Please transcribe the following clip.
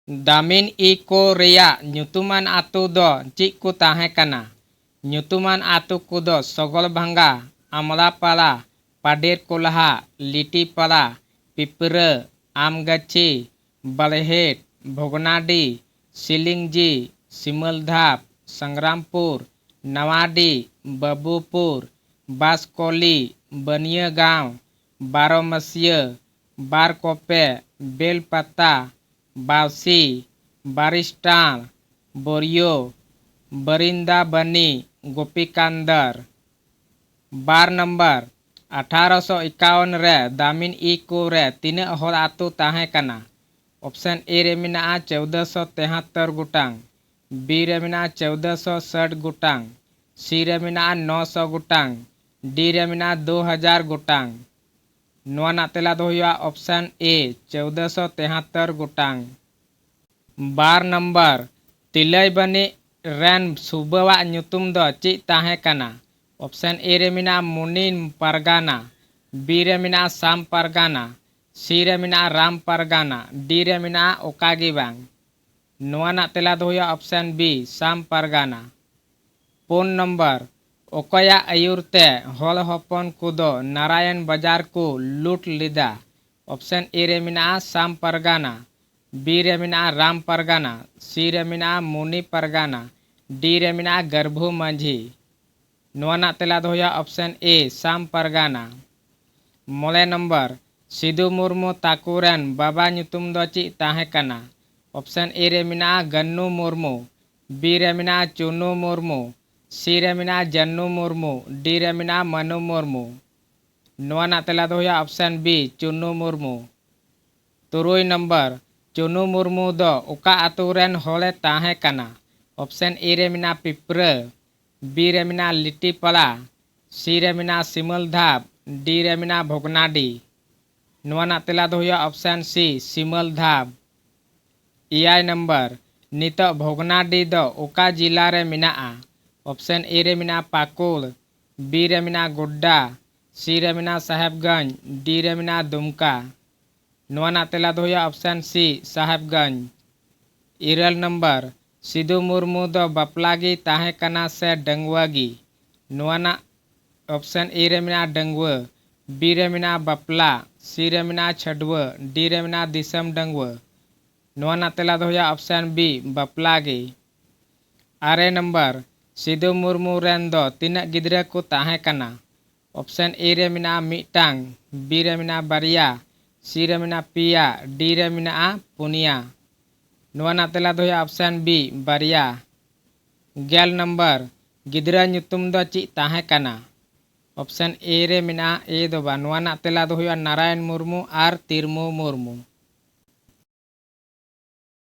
दामिन इ को रेया ᱧᱩᱛᱩᱢᱟᱱ आतु दो चेक को ताहे कना। ᱧᱩᱛᱩᱢᱟᱱ आतु को दो सगलभांगा, आमलापाला, पाडेर कोल्हा, लिटीपाला, पिपरा, आमगाछी, बलहेट, भोगनाडी, सिलिंगजी, सिमलधाप, संग्रामपुर, नवाडी, बबूपुर, बासकोली, बनिया गांव, बारोमसिया, बारकोपे, बेलपत्ता, बावसी, बारिस्टान, बोरियो, बरिंदा बनी, गोपीकांदर। 12 नंबर 1851 रे दामिन इ को रे तीना हर आतु ताहे कना। ऑप्शन ए रे मेना 1473 गोटांग, बी रे मेना 1460 गोटांग, सी रे मेना 900 गोटांग, डी रे मेना 2000 गोटांग। नोआ ना तेला दो हुआ ऑप्शन ए 1473 गोटांग। 12 नंबर तिलय बनी रेन सुबवा ᱧᱩᱛᱩᱢ दो ची ताहे कना। ऑप्शन ए रे मेना मुनि परगाना, बी रे मेना साम परगाना, सी रे मेना राम परगाना, डी रे मेना ओकागी बांग। नोआ ना तेला दो हुआ ऑप्शन बी साम परगाना। 4 नंबर ओकया आयुरते हल हपन कुदो नारायण बाजार को लूट लिदा। ऑप्शन ए रे मेना साम परगाना, बी रे मेना राम परगाना, सी रे मेना मुनि परगाना, डी रे मेना गर्भू माझी। नोआ ना तेला दो हुआ ऑप्शन ए साम परगाना। 9 नंबर सिदु मुर्मू ताकुरेन बाबा ᱧᱩᱛᱩᱢ दो ची ताहे कना। ऑप्शन ए रे मेना गन्नू मुर्मू, बी रे मेना चुनू मुर्मू, सी रे मेना जन्नू मुर्मू, डी रे मेना मनु मुर्मू। नोआ ना तेला दो हुआ ऑप्शन बी चुनू मुर्मू। 3 नंबर चुनू मुर्मू दो ओका आतुरेन होले ताहे कना। ऑप्शन ए रे मेना पिपरा, बी रे मेना लिटीपाला, सी रे मेना सिमलधाप, डी रे मेना भोगनाडी। नोआ ना तेला दो हुआ ऑप्शन सी सिमलधाप। 4 नंबर नितो भोगनाडी दो ओका जिला रे मेना। ऑप्शन ए रे मेना पाकुड़, बी रे मेना गोड्डा, सी रे मेना साहेबगंज, डी रे मेना दुमका। नोआ ना तेला दो हुआ option C Sahebganj. 4 number Sidu Murmu दो बापलागी ताहे कना से डंगुआगी। नोआ ना ऑप्शन ए रे मेना डंगुआ, बी रे मेना बापला, सी रे मेना छडुआ, डी रे मेना दिसम डंगुआ। नोआ ना तेला दो हुआ ऑप्शन बी बापलागी। 8 नंबर सिदु मुर्मू रेन दो तीना गिद्रा को ताहे कना। ऑप्शन ए रे मेना मिटांग, बी रे मेना बारिया, सी रे मेना पिया, डी रे मेना पुनिया। नोआ ना तेला दो हुआ ऑप्शन बी बारिया। 11 नंबर गिद्रा ᱧᱩᱛᱩᱢ दो ची ताहे कना। ऑप्शन ए रे मेना ए दो बा नोआ ना तेला दो हुआ नारायण मुर्मू और तिरमू मुर्मू।